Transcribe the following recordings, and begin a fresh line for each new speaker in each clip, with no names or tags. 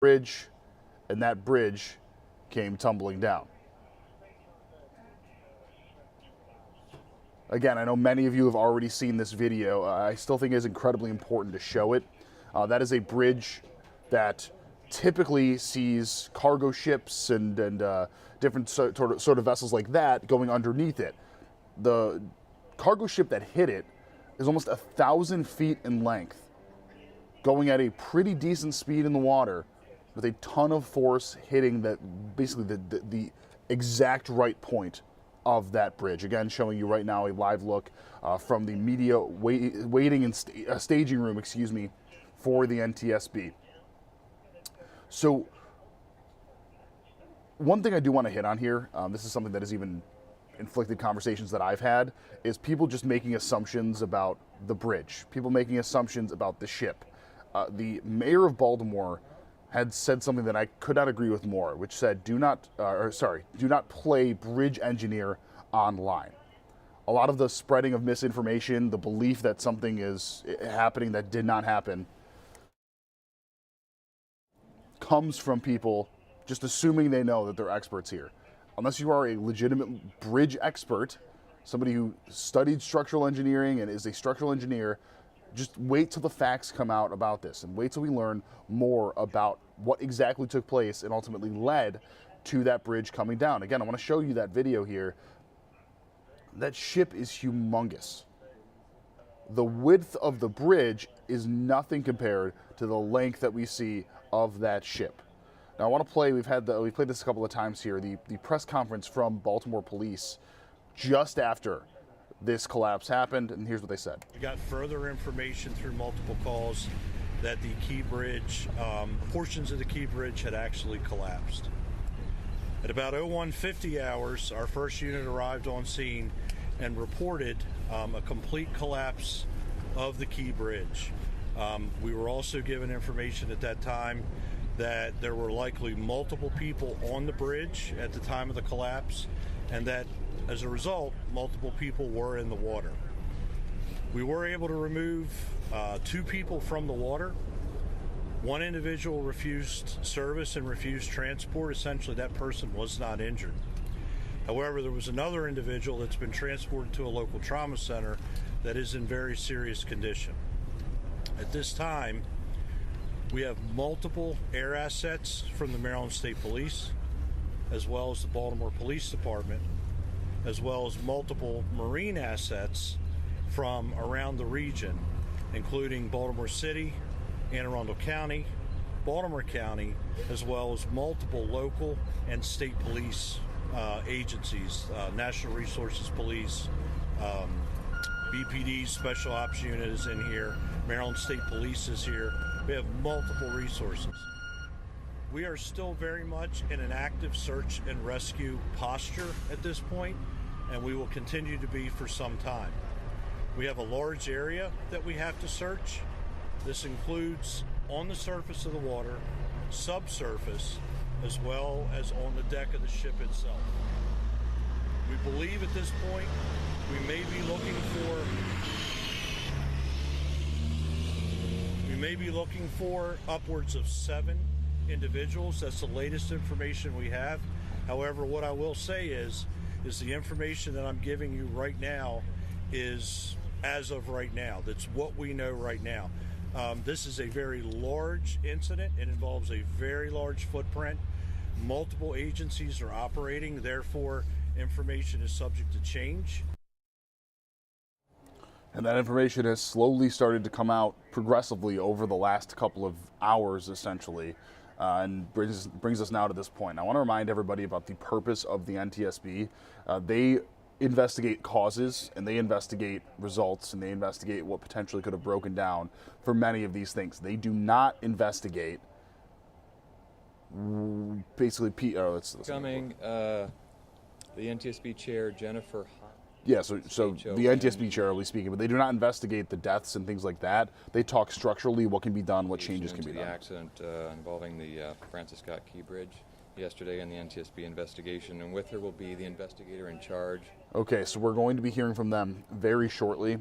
bridge, and that bridge came tumbling down. Again, I know many of you have already seen this video. I still think it is incredibly important to show it. That is a bridge that typically sees cargo ships and different sort of vessels like that going underneath it. The cargo ship that hit it is almost 1,000 feet in length, going at a pretty decent speed in the water with a ton of force hitting basically the exact right point of that bridge. Again, showing you right now a live look from the media waiting and staging room, excuse me, for the NTSB. So one thing I do want to hit on here, this is something that has even inflicted conversations that I've had, is people just making assumptions about the bridge, people making assumptions about the ship. The mayor of Baltimore had said something that I could not agree with more, which said, do not play bridge engineer online. A lot of the spreading of misinformation, the belief that something is happening that did not happen, comes from people just assuming they know that they're experts here. Unless you are a legitimate bridge expert, somebody who studied structural engineering and is a structural engineer, just wait till the facts come out about this and wait till we learn more about what exactly took place and ultimately led to that bridge coming down. Again, I want to show you that video here. That ship is humongous. The width of the bridge is nothing compared to the length that we see of that ship. Now I want to play, we've played this a couple of times here, the press conference from Baltimore police just after this collapse happened, and here's what they said.
We got further information through multiple calls that the key bridge, portions of the key bridge had actually collapsed. At about 0150 hours, our first unit arrived on scene and reported a complete collapse of the key bridge. We were also given information at that time that there were likely multiple people on the bridge at the time of the collapse, and that as a result, multiple people were in the water. We were able to remove 2 people from the water. One individual refused service and refused transport. Essentially, that person was not injured. However, there was another individual that's been transported to a local trauma center that is in very serious condition. At this time, we have multiple air assets from the Maryland State Police, as well as the Baltimore Police Department, as well as multiple marine assets from around the region, including Baltimore City, Anne Arundel County, Baltimore County, as well as multiple local and state police agencies, National Resources Police, BPD Special Ops Unit is in here, Maryland State Police is here. We have multiple resources. We are still very much in an active search and rescue posture at this point, and we will continue to be for some time. We have a large area that we have to search. This includes on the surface of the water, subsurface, as well as on the deck of the ship itself. We believe at this point we may be looking for upwards of 7 individuals. That's the latest information we have. However, what I will say is the information that I'm giving you right now is as of right now. That's what we know right now. This is a very large incident. It involves a very large footprint. Multiple agencies are operating, therefore information is subject to change.
And that information has slowly started to come out progressively over the last couple of hours, essentially, and brings us now to this point. I want to remind everybody about the purpose of the NTSB. They investigate causes, and they investigate results, and they investigate what potentially could have broken down for many of these things. They do not investigate basically
the NTSB chair, Jennifer.
Yeah, so the NTSB chair, at speaking, but they do not investigate the deaths and things like that. They talk structurally what can be done, what changes can be done.
The accident involving the Francis Scott Key Bridge yesterday in the NTSB investigation, and with her will be the investigator in charge.
Okay, so we're going to be hearing from them very shortly.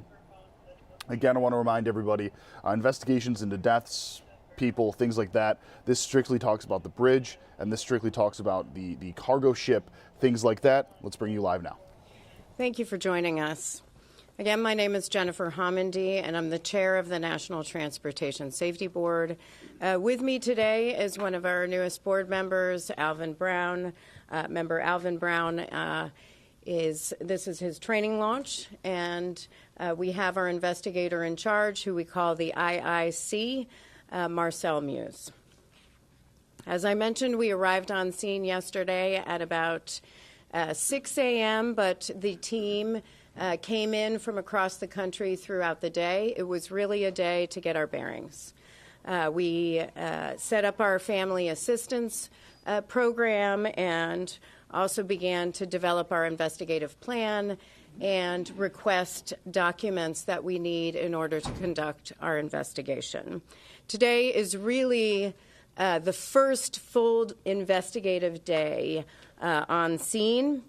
Again, I want to remind everybody, investigations into deaths, people, things like that. This strictly talks about the bridge, and this strictly talks about the cargo ship, things like that. Let's bring you live now.
Thank you for joining us. Again, my name is Jennifer Homendy, and I'm the chair of the National Transportation Safety Board. With me today is one of our newest board members, Alvin Brown. Member Alvin Brown this is his training launch, and we have our investigator in charge, who we call the IIC, Marcel Muse. As I mentioned, we arrived on scene yesterday at about 6 a.m., but the team came in from across the country throughout the day. It was really a day to get our bearings. We set up our family assistance program and also began to develop our investigative plan and request documents that we need in order to conduct our investigation. Today is really the first full investigative day on scene.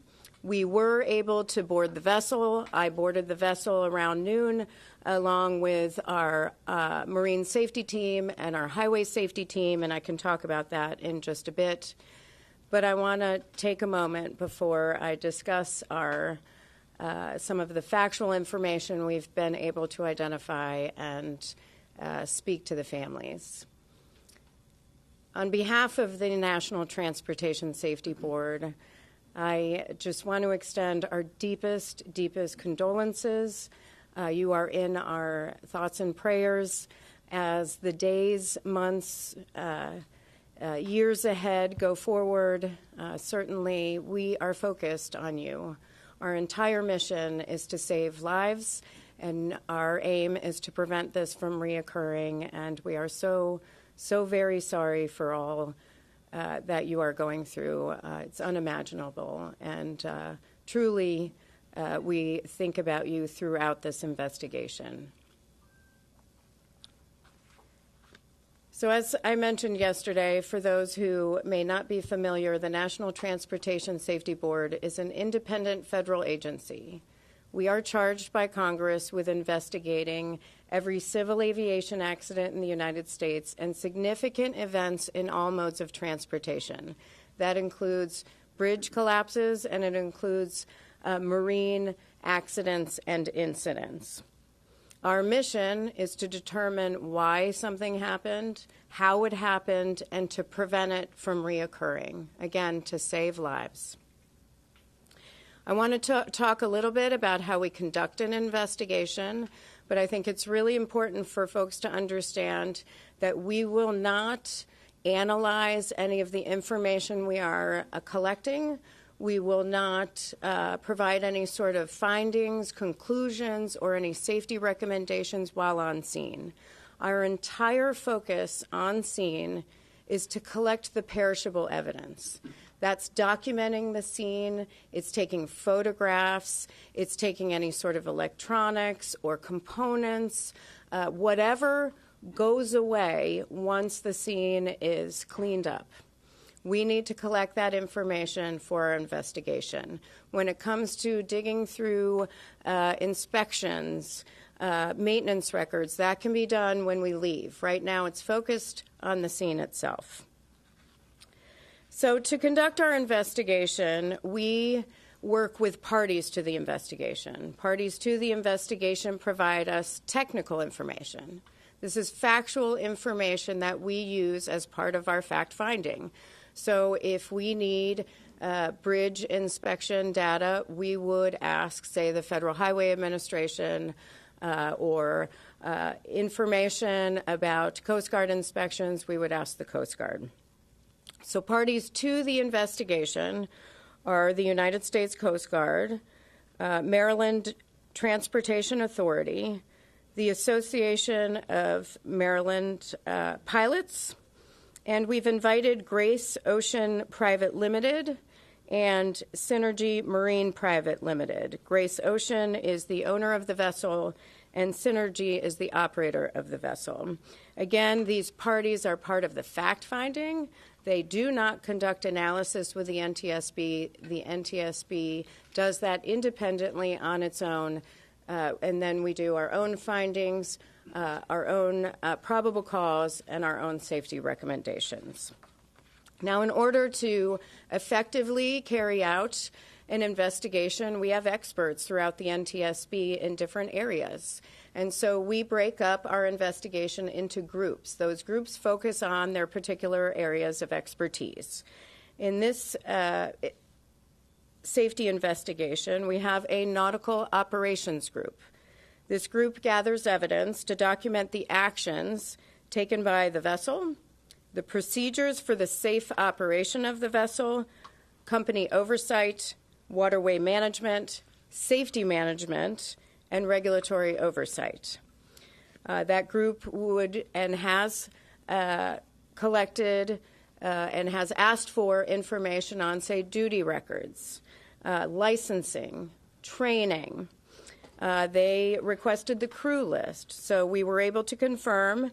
We were able to board the vessel. I boarded the vessel around noon, along with our marine safety team and our highway safety team, and I can talk about that in just a bit. But I want to take a moment before I discuss some of the factual information we've been able to identify and speak to the families. On behalf of the National Transportation Safety Board, I just want to extend our deepest condolences. You are in our thoughts and prayers as the days, months, years ahead go forward. Certainly, we are focused on you. Our entire mission is to save lives, and our aim is to prevent this from reoccurring, and we are so very sorry for all that you are going through. It's unimaginable, and truly we think about you throughout this investigation. So as I mentioned yesterday, for those who may not be familiar, the National Transportation Safety Board is an independent federal agency. We are charged by Congress with investigating every civil aviation accident in the United States and significant events in all modes of transportation. That includes bridge collapses, and it includes marine accidents and incidents. Our mission is to determine why something happened, how it happened, and to prevent it from reoccurring, again, to save lives. I want to talk a little bit about how we conduct an investigation, but I think it's really important for folks to understand that we will not analyze any of the information we are collecting. We will not provide any sort of findings, conclusions, or any safety recommendations while on scene. Our entire focus on scene is to collect the perishable evidence. That's documenting the scene, it's taking photographs, it's taking any sort of electronics or components, whatever goes away once the scene is cleaned up. We need to collect that information for our investigation. When it comes to digging through inspections, maintenance records, that can be done when we leave. Right now it's focused on the scene itself. So to conduct our investigation, we work with parties to the investigation. Parties to the investigation provide us technical information. This is factual information that we use as part of our fact-finding. So if we need bridge inspection data, we would ask, say, the Federal Highway Administration or information about Coast Guard inspections, we would ask the Coast Guard. So parties to the investigation are the United States Coast Guard, Maryland Transportation Authority, the Association of Maryland Pilots, and we've invited Grace Ocean Private Limited and Synergy Marine Private Limited. Grace Ocean is the owner of the vessel, and Synergy is the operator of the vessel. Again, these parties are part of the fact-finding. They do not conduct analysis with the NTSB. The NTSB does that independently on its own, and then we do our own findings. our own probable cause, and our own safety recommendations. Now, in order to effectively carry out an investigation, we have experts throughout the NTSB in different areas. And so we break up our investigation into groups. Those groups focus on their particular areas of expertise. In this safety investigation, we have a nautical operations group. This group gathers evidence to document the actions taken by the vessel, the procedures for the safe operation of the vessel, company oversight, waterway management, safety management, and regulatory oversight. That group would and has collected and has asked for information on, say, duty records, licensing, training. They requested the crew list. So we were able to confirm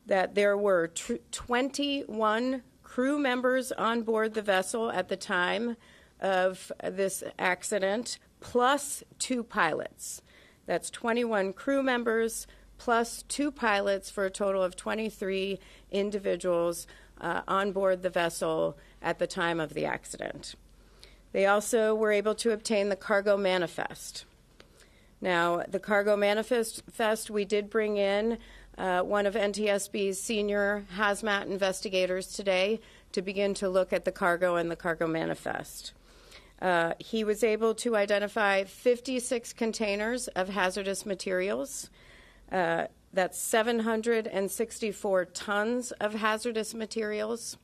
that there were 21 crew members on board the vessel at the time of this accident, plus 2 pilots. That's 21 crew members plus 2 pilots for a total of 23 individuals on board the vessel at the time of the accident. They also were able to obtain the cargo manifest. Now, the cargo manifest, we did bring in one of NTSB's senior hazmat investigators today to begin to look at the cargo and the cargo manifest. He was able to identify 56 containers of hazardous materials. That's 764 tons of hazardous materials,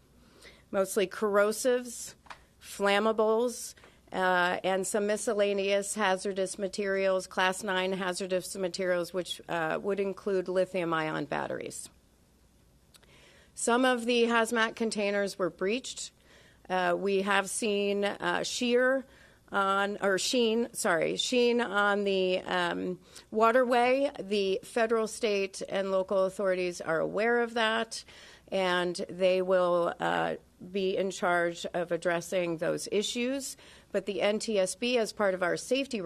mostly corrosives, flammables, and some miscellaneous hazardous materials, Class 9 hazardous materials, which would include lithium-ion batteries. Some of the hazmat containers were breached. We have seen sheen on the waterway. The federal, state, and local authorities are aware of that, and they will be in charge of addressing those issues. But the NTSB, as part of our safety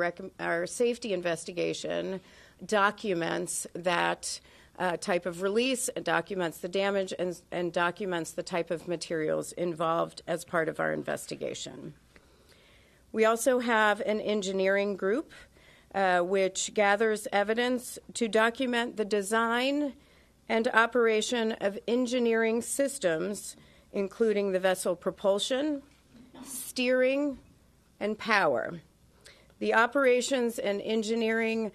investigation, documents that type of release, documents the damage, and documents the type of materials involved as part of our investigation. We also have an engineering group which gathers evidence to document the design and operation of engineering systems, including the vessel propulsion, steering, and power. The operations and engineering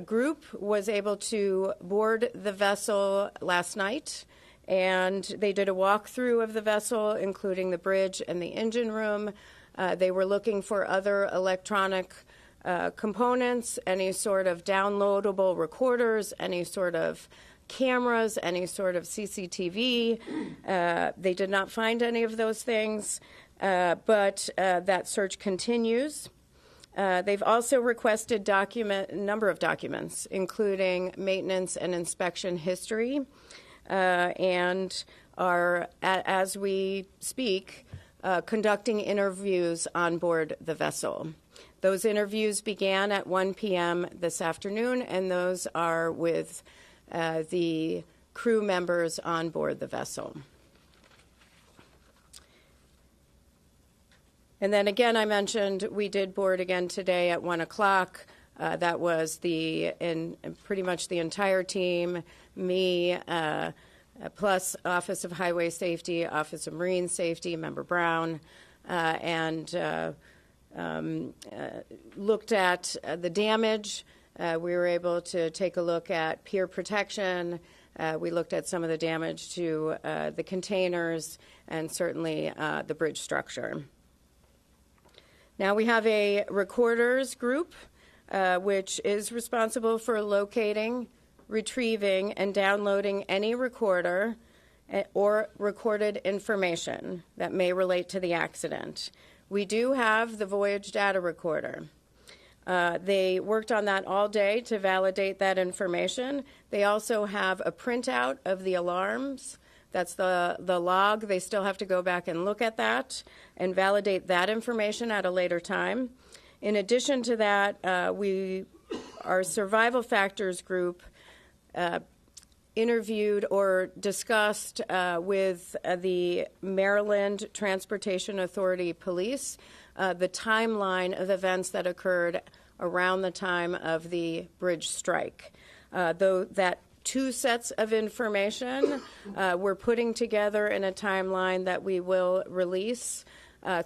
group was able to board the vessel last night, and they did a walkthrough of the vessel, including the bridge and the engine room. They were looking for other electronic components, any sort of downloadable recorders, any sort of cameras, any sort of CCTV. They did not find any of those things, but that search continues. They've also requested a number of documents, including maintenance and inspection history, and are, as we speak, conducting interviews on board the vessel. Those interviews began at 1 p.m. this afternoon, and those are with the crew members on board the vessel. And then again, I mentioned we did board again today at 1 o'clock. That was pretty much the entire team, me, plus Office of Highway Safety, Office of Marine Safety, Member Brown, and looked at the damage. We were able to take a look at pier protection. We looked at some of the damage to the containers and certainly the bridge structure. Now we have a recorders group, which is responsible for locating, retrieving, and downloading any recorder or recorded information that may relate to the accident. We do have the voyage data recorder. They worked on that all day to validate that information. They also have a printout of the alarms. That's the log. They still have to go back and look at that and validate that information at a later time. In addition to that, our survival factors group interviewed or discussed with the Maryland Transportation Authority Police the timeline of events that occurred around the time of the bridge strike. Though that two sets of information we're putting together in a timeline that we will release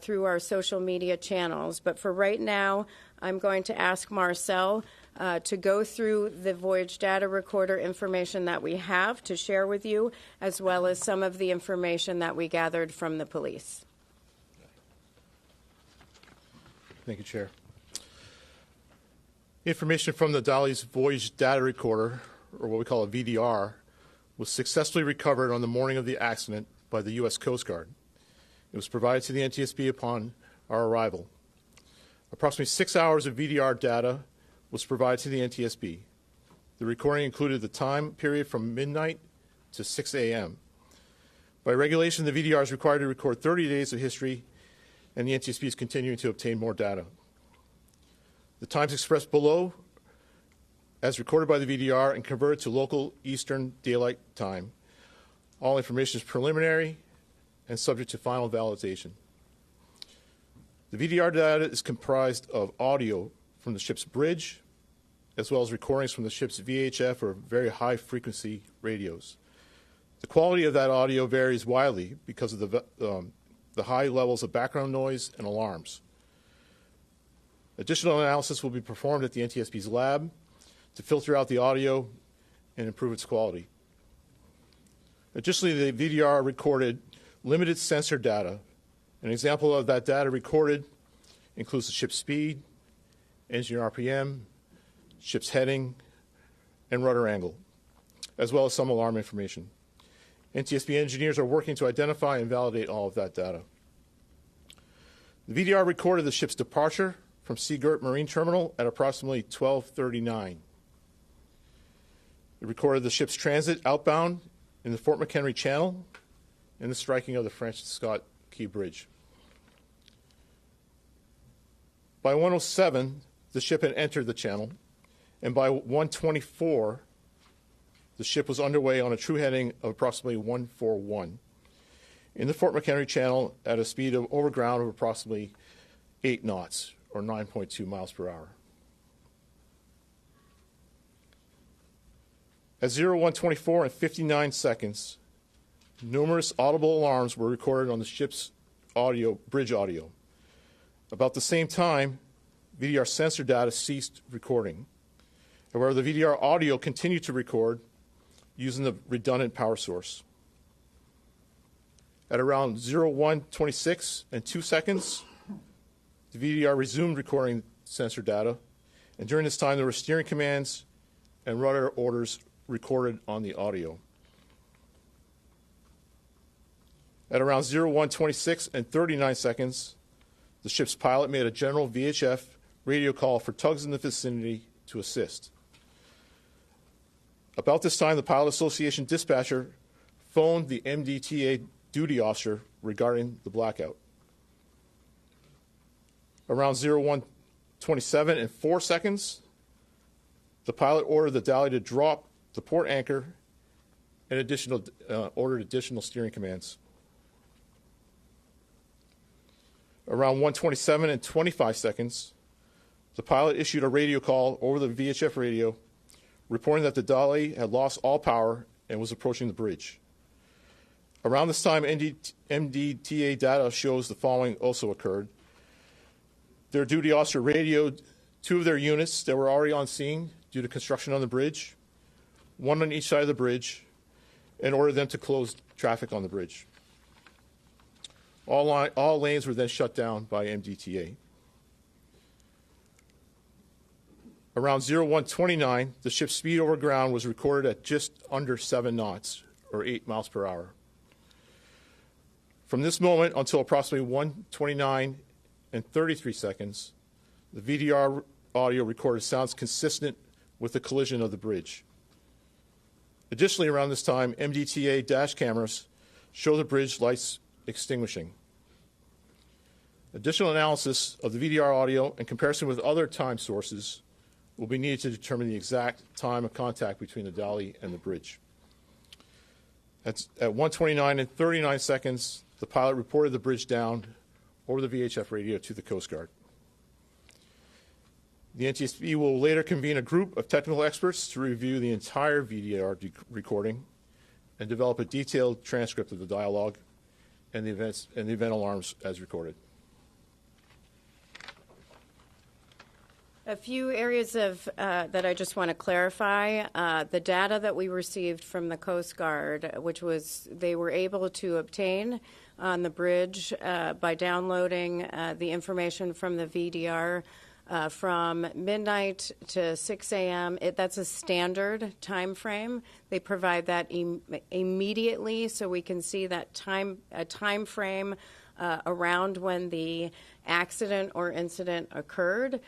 through our social media channels. But for right now, I'm going to ask Marcel to go through the voyage data recorder information that we have to share with you, as well as some of the information that we gathered from the police.
Thank you, Chair. Information from the Dolly's voyage data recorder, or what we call a VDR, was successfully recovered on the morning of the accident by the U.S. Coast Guard. It was provided to the NTSB upon our arrival. Approximately 6 hours of VDR data was provided to the NTSB. The recording included the time period from midnight to 6 a.m. By regulation, the VDR is required to record 30 days of history, and the NTSB is continuing to obtain more data. The times expressed below, as recorded by the VDR and converted to local Eastern Daylight Time. All information is preliminary and subject to final validation. The VDR data is comprised of audio from the ship's bridge, as well as recordings from the ship's VHF or very high-frequency radios. The quality of that audio varies widely because of the high levels of background noise and alarms. Additional analysis will be performed at the NTSB's lab to filter out the audio and improve its quality. Additionally, the VDR recorded limited sensor data. An example of that data recorded includes the ship's speed, engine RPM, ship's heading, and rudder angle, as well as some alarm information. NTSB engineers are working to identify and validate all of that data. The VDR recorded the ship's departure from Seagirt Marine Terminal at approximately 12:39. It recorded the ship's transit outbound in the Fort McHenry Channel and the striking of the Francis Scott Key Bridge. By 1:07, the ship had entered the channel, and by 1:24, the ship was underway on a true heading of approximately 141 in the Fort McHenry Channel at a speed of over ground of approximately 8 knots, or 9.2 miles per hour. At 01:24 and 59 seconds, numerous audible alarms were recorded on the ship's bridge audio. About the same time, VDR sensor data ceased recording. However, the VDR audio continued to record using the redundant power source. At around 01:26 and 2 seconds, the VDR resumed recording sensor data, and during this time there were steering commands and rudder orders recorded on the audio. At around 01:26 and 39 seconds, the ship's pilot made a general VHF radio call for tugs in the vicinity to assist. About this time, the Pilot Association dispatcher phoned the MDTA duty officer regarding the blackout. Around 01:27 and 4 seconds, the pilot ordered the Dally to drop the port anchor and ordered additional steering commands. Around 1:27 and 25 seconds, the pilot issued a radio call over the VHF radio, reporting that the Dally had lost all power and was approaching the bridge. Around this time, MDTA data shows the following also occurred. Their duty officer radioed 2 of their units that were already on scene due to construction on the bridge, 1 on each side of the bridge, and ordered them to close traffic on the bridge. All lanes were then shut down by MDTA. Around 01:29, the ship's speed over ground was recorded at just under 7 knots, or 8 miles per hour. From this moment until approximately 1:29 and 33 seconds, the VDR audio recorded sounds consistent with the collision of the bridge. Additionally, around this time, MDTA dash cameras show the bridge lights extinguishing. Additional analysis of the VDR audio in comparison with other time sources will be needed to determine the exact time of contact between the dolly and the bridge. At 1:29 and 39 seconds, the pilot reported the bridge down over the VHF radio to the Coast Guard. The NTSB will later convene a group of technical experts to review the entire VDR recording and develop a detailed transcript of the dialogue and the event alarms as recorded.
A few areas of that I just want to clarify. The data that we received from the Coast Guard, which was they were able to obtain on the bridge by downloading the information from the VDR from midnight to 6 a.m. That's a standard time frame. They provide that immediately, so we can see that time frame around when the accident or incident occurred,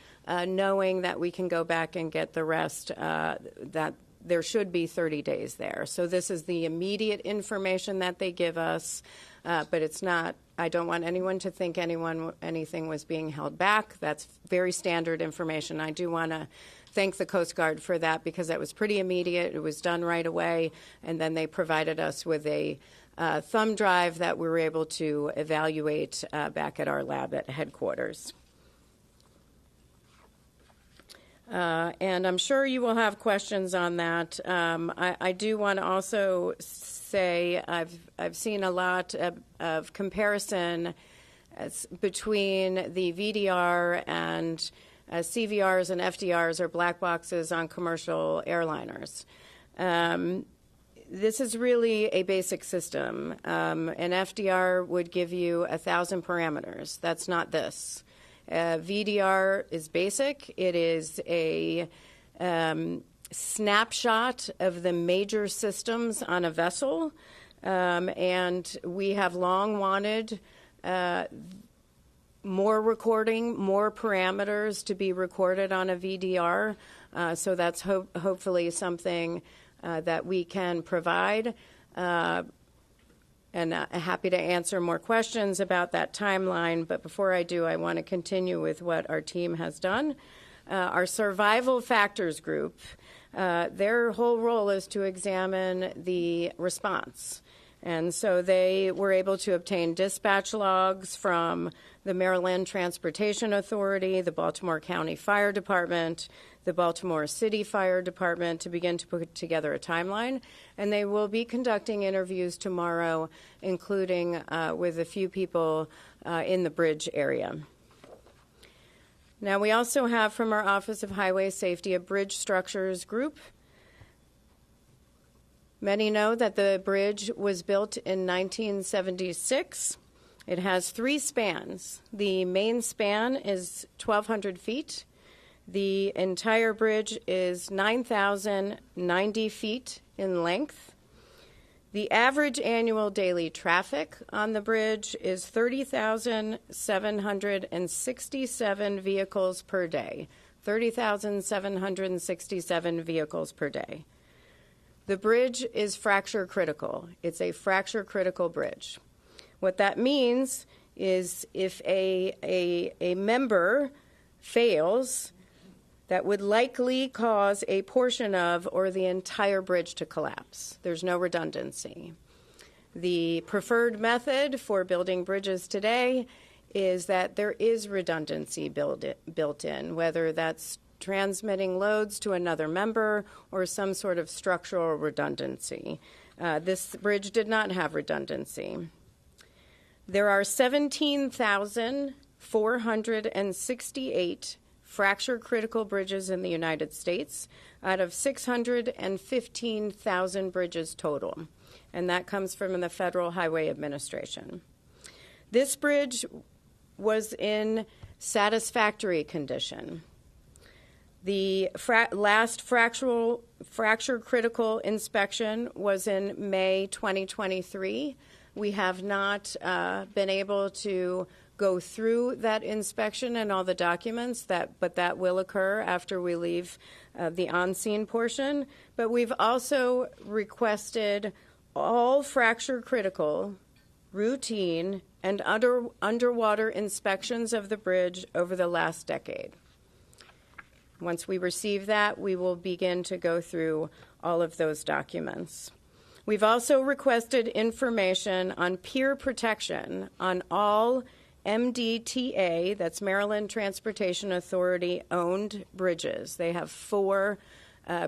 knowing that we can go back and get the rest, that there should be 30 days there. So this is the immediate information that they give us, but it's not, I don't want anyone to think anything was being held back. That's very standard information. I do want to thank the Coast Guard for that because that was pretty immediate. It was done right away, and then they provided us with a thumb drive that we were able to evaluate back at our lab at headquarters. And I'm sure you will have questions on that. I do want to also say I've seen a lot of comparison between the VDR and CVRs and FDRs, or black boxes on commercial airliners. This is really a basic system. An FDR would give you 1,000 parameters. That's not this. VDR is basic. It is a snapshot of the major systems on a vessel, and we have long wanted more recording, more parameters to be recorded on a VDR, so that's hopefully something that we can provide, and happy to answer more questions about that timeline. But before I do, I want to continue with what our team has done. Our survival factors group, their whole role is to examine the response. And so they were able to obtain dispatch logs from the Maryland Transportation Authority, the Baltimore County Fire Department, the Baltimore City Fire Department to begin to put together a timeline. And they will be conducting interviews tomorrow, including with a few people in the bridge area. Now, we also have from our Office of Highway Safety a bridge structures group. Many know that the bridge was built in 1976. It has 3 spans. The main span is 1,200 feet. The entire bridge is 9,090 feet in length. The average annual daily traffic on the bridge is 30,767 vehicles per day. 30,767 vehicles per day. The bridge is fracture critical. It's a fracture critical bridge. What that means is if a member fails, that would likely cause a portion of or the entire bridge to collapse. There's no redundancy. The preferred method for building bridges today is that there is redundancy built in, whether that's transmitting loads to another member or some sort of structural redundancy. This bridge did not have redundancy. There are 17,468 fracture critical bridges in the United States out of 615,000 bridges total, and that comes from the Federal Highway Administration. This bridge was in satisfactory condition. The last fracture critical inspection was in May 2023. We have not been able to go through that inspection and all the documents, but that will occur after we leave the on-scene portion. But we've also requested all fracture critical, routine, and underwater inspections of the bridge over the last decade. Once we receive that, we will begin to go through all of those documents. We've also requested information on peer protection on all MDTA, that's Maryland Transportation Authority, owned bridges. They have 4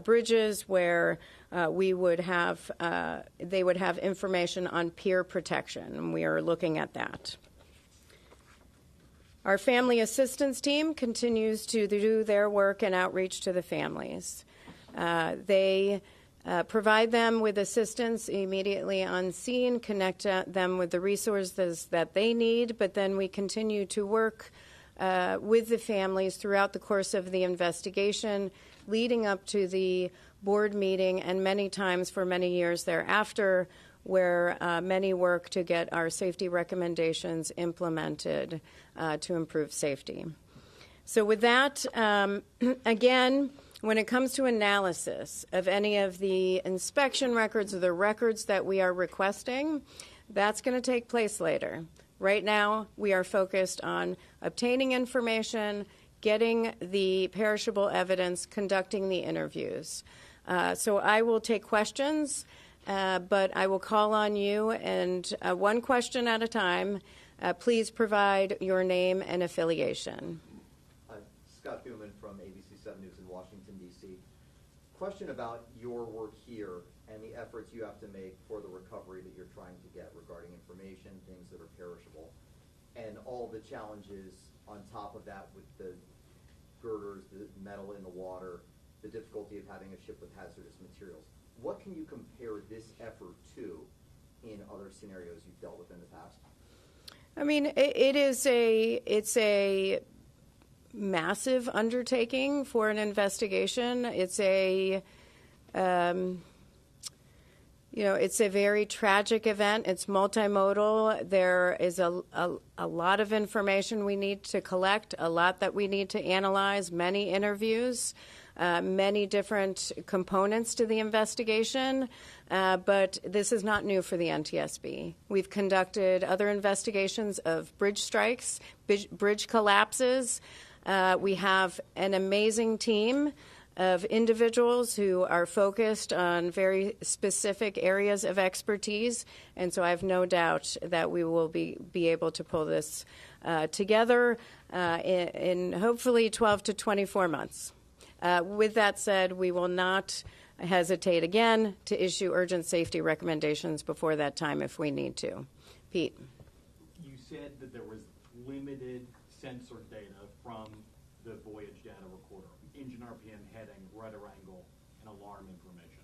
bridges where they would have information on peer protection, and we are looking at that. Our family assistance team continues to do their work and outreach to the families. They provide them with assistance immediately on scene, connect them with the resources that they need, but then we continue to work with the families throughout the course of the investigation, leading up to the board meeting and many times for many years thereafter, where many work to get our safety recommendations implemented to improve safety. So with that, again, when it comes to analysis of any of the inspection records or the records that we are requesting, that's going to take place later. Right now, we are focused on obtaining information, getting the perishable evidence, conducting the interviews. So I will take questions, but I will call on you, and one question at a time. Please provide your name and affiliation.
Scott Thuman from ABC 7 News in Washington, D.C. Question about your work here and the efforts you have to make for the recovery that you're trying to get regarding information, things that are perishable, and all the challenges on top of that with the girders, the metal in the water, the difficulty of having a ship with hazardous materials. What can you compare this effort to in other scenarios you've dealt with in the past?
I mean, it's a massive undertaking for an investigation. It's a it's a very tragic event. It's multimodal. There is a lot of information we need to collect, a lot that we need to analyze, many interviews, many different components to the investigation. But this is not new for the NTSB. We've conducted other investigations of bridge strikes, bridge collapses. We have an amazing team of individuals who are focused on very specific areas of expertise, and so I have no doubt that we will be able to pull this together in hopefully 12 to 24 months. With that said, we will not hesitate again to issue urgent safety recommendations before that time if we need to. Pete.
You said that there was limited sensor data from the voyage data recorder, engine RPM, heading, rudder angle, and alarm information.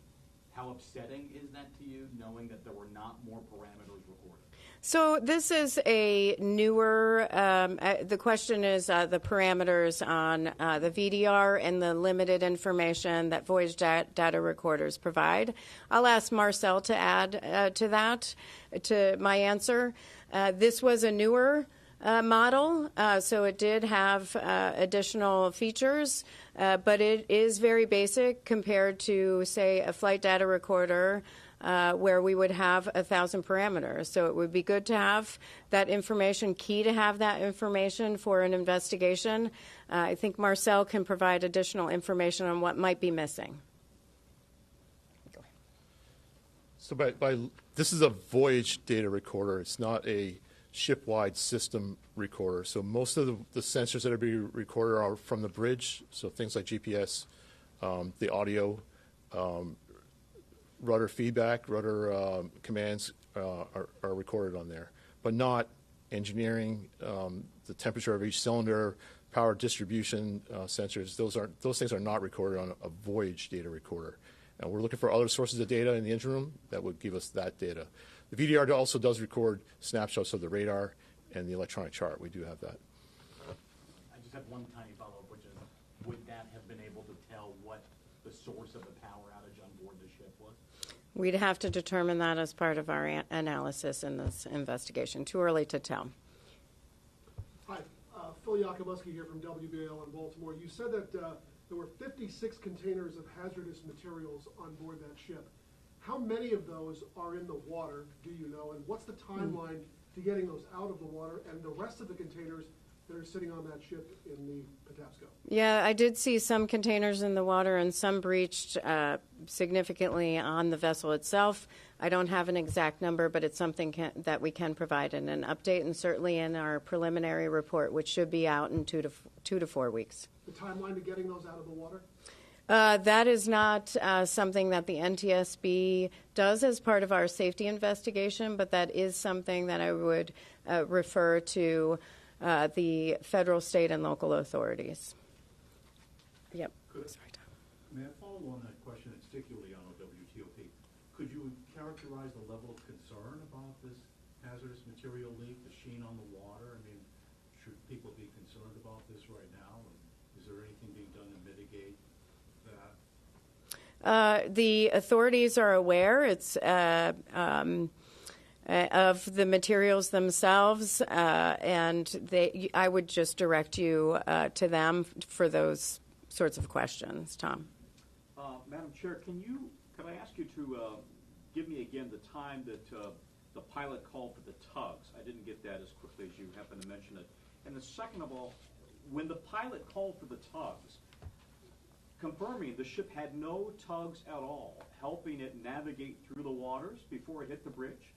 How upsetting is that to you, knowing that there were not more parameters recorded?
So this is a newer, the question is the parameters on the VDR and the limited information that voyage data recorders provide. I'll ask Marcel to add to that, to my answer. This was a newer model, so it did have additional features, but it is very basic compared to, say, a flight data recorder where we would have 1,000 parameters. So it would be good to have that information, key to have that information for an investigation. I think Marcel can provide additional information on what might be missing.
So this is a voyage data recorder. It's not a ship-wide system recorder. So most of the sensors that are being recorded are from the bridge, so things like GPS, the audio, rudder feedback, rudder commands are recorded on there, but not engineering, the temperature of each cylinder, power distribution sensors. Those things are not recorded on a voyage data recorder. And we're looking for other sources of data in the engine room that would give us that data. The VDR also does record snapshots of the radar and the electronic chart. We do have that.
I just have one tiny follow-up, which is, would that have been able to tell what the source of the power outage on board the ship was?
We'd have to determine that as part of our analysis in this investigation. Too early to tell.
Hi, Phil Yakubowski here from WBAL in Baltimore. You said that there were 56 containers of hazardous materials on board that ship. How many of those are in the water, do you know, and what's the timeline to getting those out of the water, and the rest of the containers, that are sitting on that ship in the Patapsco?
Yeah, I did see some containers in the water and some breached significantly on the vessel itself. I don't have an exact number, but it's something that we can provide in an update, and certainly in our preliminary report, which should be out in 2 to 4 weeks.
The timeline to getting those out of the water?
That is not something that the NTSB does as part of our safety investigation, but that is something that I would refer to the federal, state, and local authorities. Yep. Sorry, Tom.
May I follow on that question, and particularly on WTOP? Could you characterize the level of concern about this hazardous material leak, the sheen on the water? I mean, should people be concerned about this right now? And is there anything being done to mitigate that?
The authorities are aware. It's of the materials themselves, and I would just direct you to them for those sorts of questions. Tom.
Madam Chair, could I ask you to give me again the time that the pilot called for the tugs? I didn't get that as quickly as you happened to mention it. And the second of all, when the pilot called for the tugs, confirming the ship had no tugs at all, helping it navigate through the waters before it hit the bridge?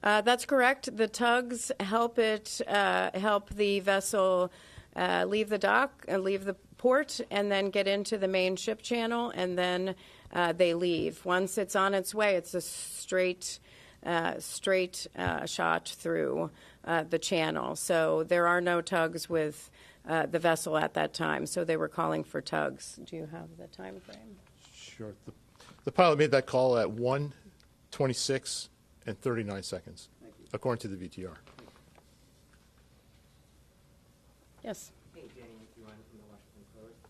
That's correct. The tugs help the vessel leave the dock, leave the port, and then get into the main ship channel, and then they leave. Once it's on its way, it's a straight shot through the channel. So there are no tugs with the vessel at that time. So they were calling for tugs. Do you have the time frame?
Sure. The pilot made that call at 1:26 and 39 seconds, according to the VTR.
Yes.
Hey, Danny, from the Washington Post.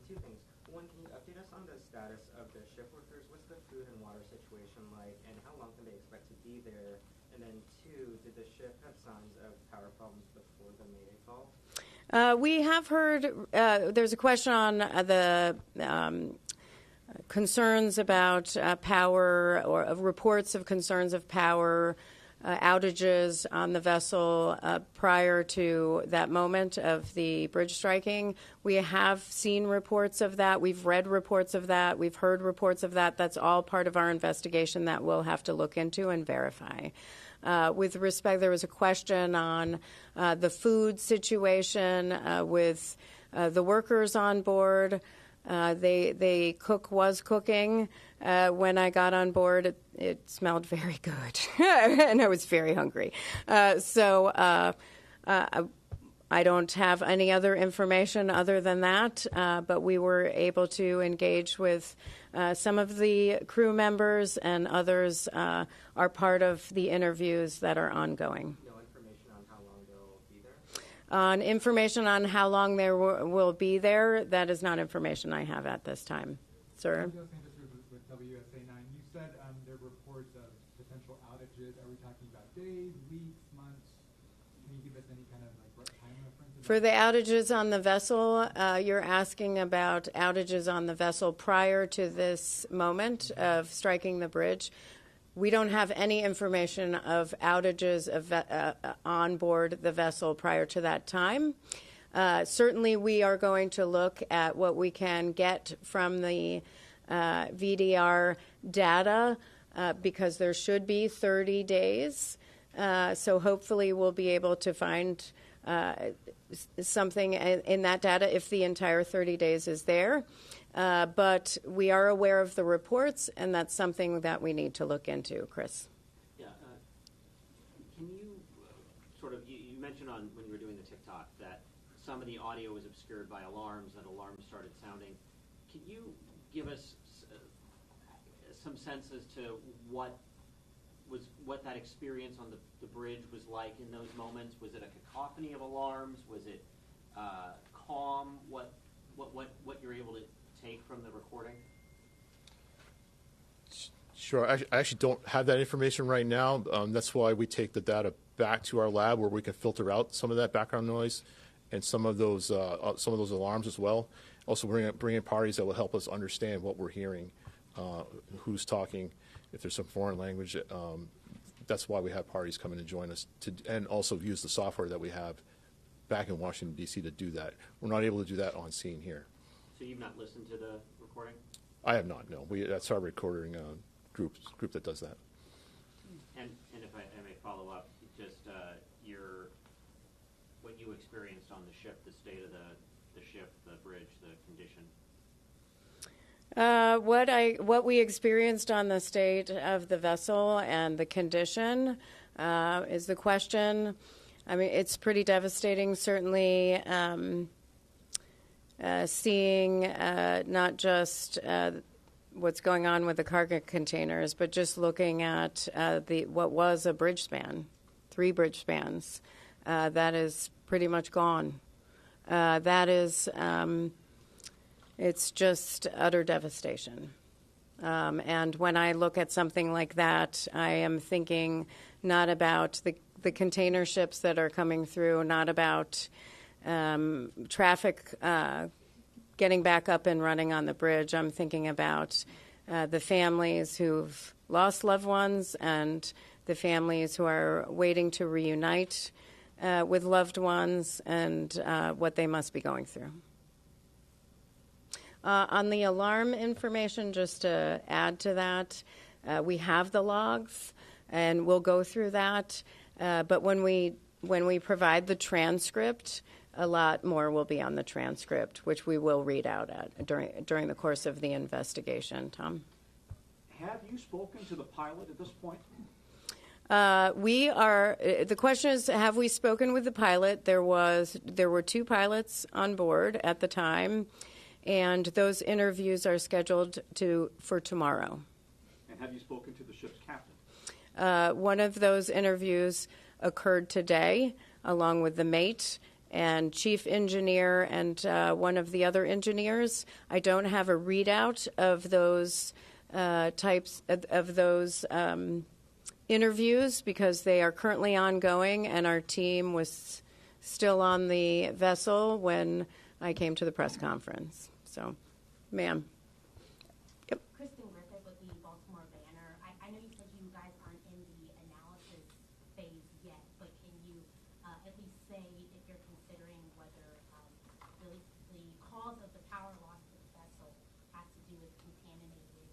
Two things. One, can you update us on the status of the ship workers? What's the food and water situation like, and how long can they expect to be there? And then two, did the ship have signs of power problems before the Mayday call?
We have heard there's a question on the concerns about power, or reports of concerns of power outages on the vessel prior to that moment of the bridge striking. We have seen reports of that. We've read reports of that. We've heard reports of that. That's all part of our investigation that we'll have to look into and verify. With respect, there was a question on the food situation with the workers on board. The cook was cooking. When I got on board, it smelled very good, and I was very hungry. So I don't have any other information other than that, but we were able to engage with some of the crew members, and others are part of the interviews that are ongoing.
No information on how long they'll be there?
On information on how long they will be there, that is not information I have at this time. Sir?
With WSA 9, you said there were reports of potential outages. Are we talking about days, weeks, months? Can you give us any kind of time reference?
For the outages on the vessel, you're asking about outages on the vessel prior to this moment of striking the bridge. We don't have any information of outages on board the vessel prior to that time. Certainly, we are going to look at what we can get from the VDR data because there should be 30 days. So hopefully we'll be able to find something in that data if the entire 30 days is there. But we are aware of the reports, and that's something that we need to look into. Chris?
Yeah. Can you you mentioned when you were doing the TikTok that some of the audio was obscured by alarms, and alarms started sounding. Can you give us some sense as to what that experience on the bridge was like in those moments? Was it a cacophony of alarms? Was it calm? What you're able to take from the recording?
Sure. I actually don't have that information right now. That's why we take the data back to our lab, where we can filter out some of that background noise and some of those alarms as well. Also, bring in parties that will help us understand what we're hearing, who's talking, if there's some foreign language. That's why we have parties come in and join us, and also use the software that we have back in Washington, D.C. to do that. We're not able to do that on scene here.
So you've not listened to the recording?
I have not, no. That's our recording group that does that.
And if I may follow up, just what you experienced on the ship, the state of the ship, the bridge, the condition.
What we experienced on the state of the vessel and the condition is the question. I mean, it's pretty devastating, certainly, seeing not just what's going on with the cargo containers, but just looking at what was a bridge span, 3 bridge spans, that is pretty much gone. That is, it's just utter devastation. And when I look at something like that, I am thinking not about the container ships that are coming through, not about traffic getting back up and running on the bridge. I'm thinking about the families who've lost loved ones and the families who are waiting to reunite with loved ones and what they must be going through. On the alarm information, just to add to that, we have the logs, and we'll go through that. But when we provide the transcript, a lot more will be on the transcript, which we will read out during the course of the investigation. Tom?
Have you spoken to the pilot at this point?
The question is, have we spoken with the pilot? There were 2 pilots on board at the time, and those interviews are scheduled for tomorrow.
And have you spoken to the ship's captain?
One of those interviews occurred today, along with the mate and chief engineer and one of the other engineers. I don't have a readout of those types of those interviews because they are currently ongoing, and our team was still on the vessel when I came to the press conference. So, ma'am. Yep.
Kristen Griffith with the Baltimore Banner. I know you said you guys aren't in the analysis phase yet, but can you at least say if you're considering whether the cause of the power loss of the vessel has to do with contaminated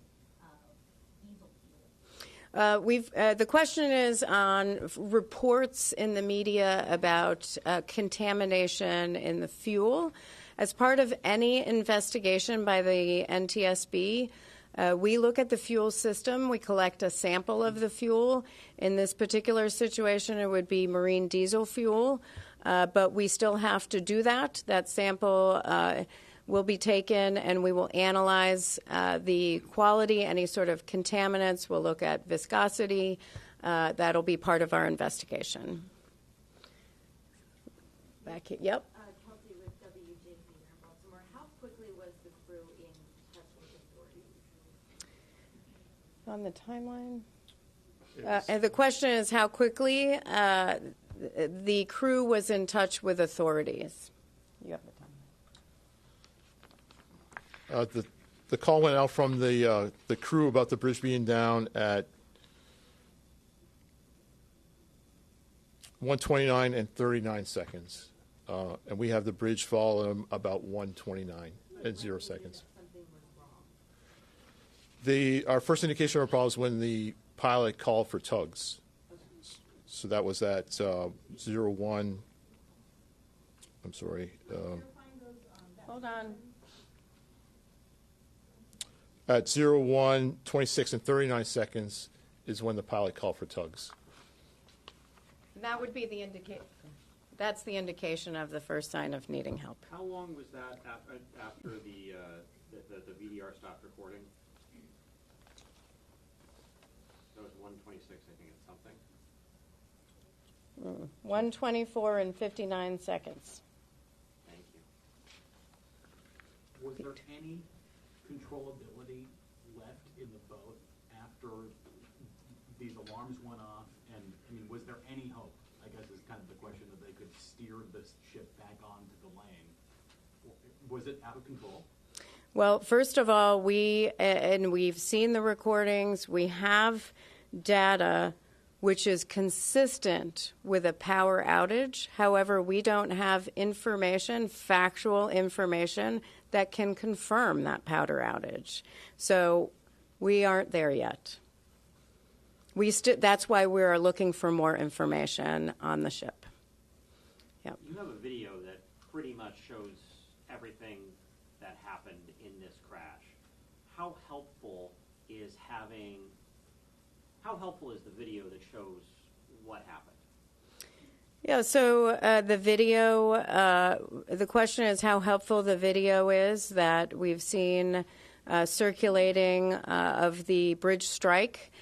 diesel fuel?
The question is on reports in the media about contamination in the fuel. As part of any investigation by the NTSB, we look at the fuel system. We collect a sample of the fuel. In this particular situation, it would be marine diesel fuel, but we still have to do that. That sample will be taken, and we will analyze the quality, any sort of contaminants. We'll look at viscosity. That'll be part of our investigation. Back here. Yep.
Kelsey with WJP here in Baltimore. How quickly was the crew in touch with authorities?
On the timeline? And the question is how quickly the crew was in touch with authorities. You have the timeline.
The call went out from the crew about the bridge being down at 1:29 and 39 seconds. And we have the bridge fall about 1:29 and 0 seconds. Our first indication of a problem was when the pilot called for tugs. So that was at 01. I'm sorry.
Hold on.
At 01, 26 and 39 seconds is when the pilot called for tugs.
That would be the indication. That's the indication of the first sign of needing help.
How long was that after the VDR stopped recording? That was 1:26, I think, at something.
1:24 and 59 seconds.
Thank you.
Was there any controllability left in the boat after these alarms went off? And I mean, was there any hope? I guess is kind of the question, that they could steer the ship back onto the lane. Was it out of control?
Well, first of all, we've seen the recordings. We have data which is consistent with a power outage. However, we don't have information, factual information, that can confirm that power outage. So we aren't there yet. That's why we are looking for more information on the ship. Yep.
You have a video that pretty much shows everything that happened in this crash. How helpful is the video that shows what happened?
Yeah, so the video, the question is how helpful the video is that we've seen circulating of the bridge strike.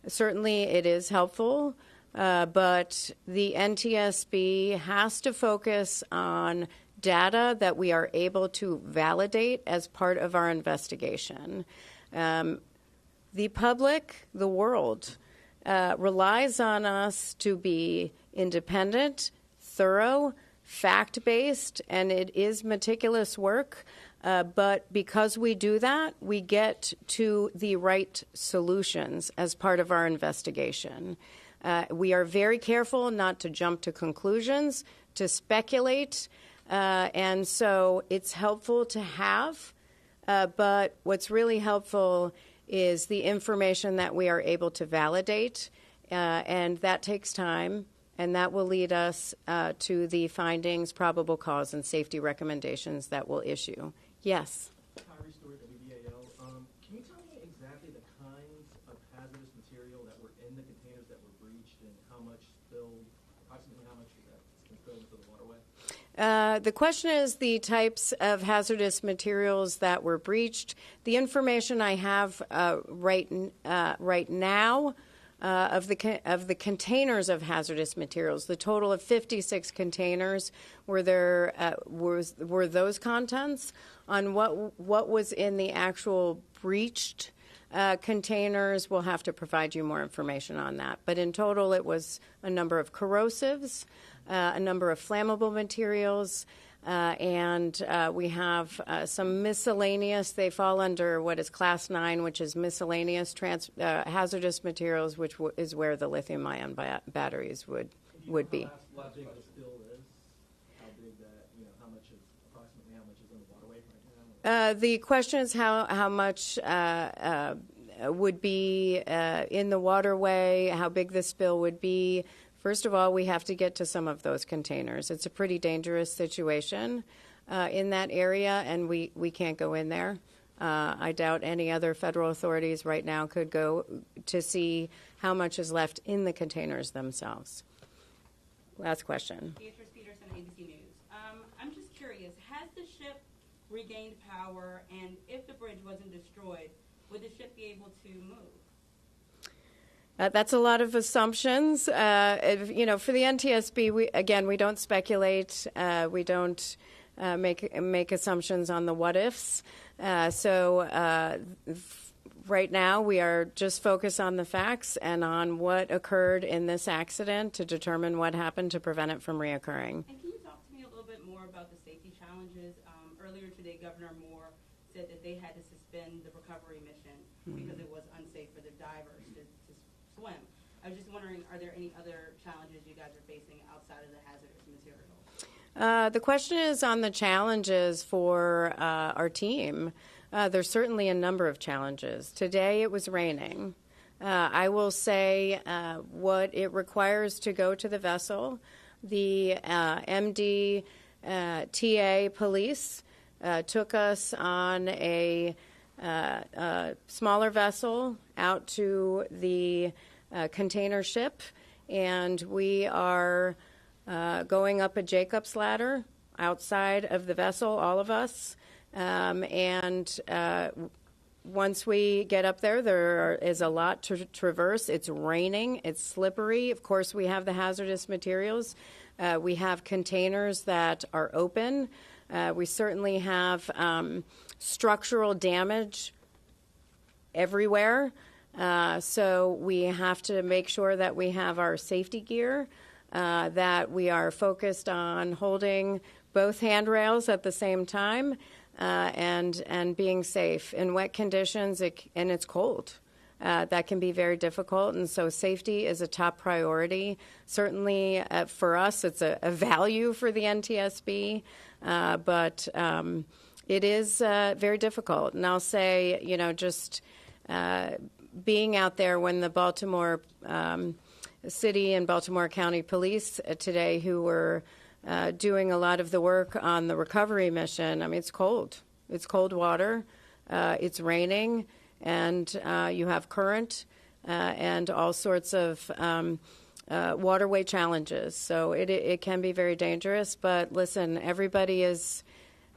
Certainly it is helpful, but the NTSB has to focus on data that we are able to validate as part of our investigation. The public, the world, relies on us to be independent, thorough, fact-based, and it is meticulous work. But because we do that, we get to the right solutions as part of our investigation. We are very careful not to jump to conclusions, to speculate, and so it's helpful to have. But what's really helpful is the information that we are able to validate, and that takes time, and that will lead us to the findings, probable cause, and safety recommendations that we'll issue. Yes?
Kyrie Stewart, WBAL. Can you tell me exactly the kinds of hazardous material that were in the containers that were breached and how much spilled, approximately how much was that spilled into the waterway?
The question is the types of hazardous materials that were breached. The information I have right now of the containers of hazardous materials, the total of 56 containers, were those contents. On what was in the actual breached containers, we'll have to provide you more information on that. But in total, it was a number of corrosives, a number of flammable materials, and we have some miscellaneous. They fall under what is Class 9, which is miscellaneous hazardous materials, which is where the lithium-ion batteries would be.
How big the spill is? How big that? How much is approximately how much is in the waterway right now?
The question is how much would be in the waterway, how big the spill would be. First of all, we have to get to some of those containers. It's a pretty dangerous situation in that area, and we can't go in there. I doubt any other federal authorities right now could go to see how much is left in the containers themselves. Last question.
Beatrice Peterson, ABC News. I'm just curious, has the ship regained power, and if the bridge wasn't destroyed, would the ship be able to move?
That's a lot of assumptions. For the NTSB, we don't speculate. We don't make assumptions on the what ifs. Right now, we are just focused on the facts and on what occurred in this accident to determine what happened to prevent it from reoccurring.
And can you talk to me a little bit more about the safety challenges? Earlier today, Governor Moore said that they had to suspend the recovery mission because it was unsafe for the divers to swim. I was just wondering, are there any other challenges you guys are facing outside of the hazardous materials?
The question is on the challenges for our team. There's certainly a number of challenges. Today it was raining. I will say what it requires to go to the vessel. The MDTA police took us on a smaller vessel out to the container ship, and we are going up a Jacob's ladder outside of the vessel, all of us. Once we get up there is a lot to traverse. It's raining. It's slippery. Of course, we have the hazardous materials. We have containers that are open. We certainly have structural damage everywhere. So we have to make sure that we have our safety gear, that we are focused on holding both handrails at the same time, and being safe in wet conditions, and it's cold. that can be very difficult. And so safety is a top priority. Certainly for us, it's a value for the NTSB, but it is very difficult. And I'll say, just being out there when the Baltimore City and Baltimore County Police today, who were doing a lot of the work on the recovery mission, I mean, it's cold. It's cold water. It's raining. And you have current and all sorts of waterway challenges. So it can be very dangerous. But listen, everybody is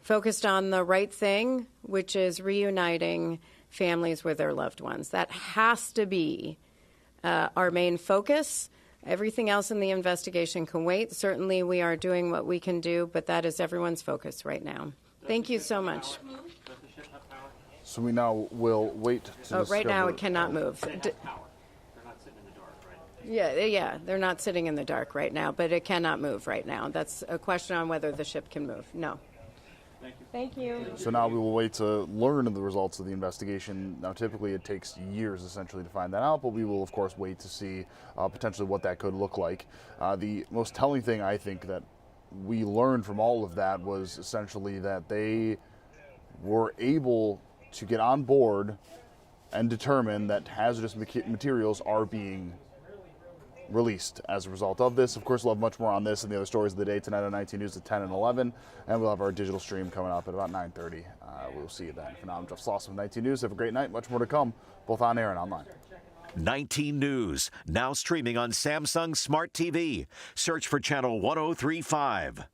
focused on the right thing, which is reuniting families with their loved ones. That has to be our main focus. Everything else in the investigation can wait. Certainly we are doing what we can do, but that is everyone's focus right now. Thank you so much.
So we now will wait to discover.
Right now it cannot move.
They're not sitting in the dark, right?
Yeah, they're not sitting in the dark right now, but it cannot move right now. That's a question on whether the ship can move. No. Thank you.
So now we will wait to learn the results of the investigation. Now, typically it takes years essentially to find that out, but we will, of course, wait to see potentially what that could look like. The most telling thing I think that we learned from all of that was essentially that they were able to get on board and determine that hazardous materials are being released as a result of this. Of course, we'll have much more on this and the other stories of the day tonight on 19 News at 10 and 11, and we'll have our digital stream coming up at about 9:30. We'll see you then. For now, I'm Jeff Slauson with 19 News. Have a great night. Much more to come, both on air and online.
19 News, now streaming on Samsung Smart TV. Search for Channel 1035.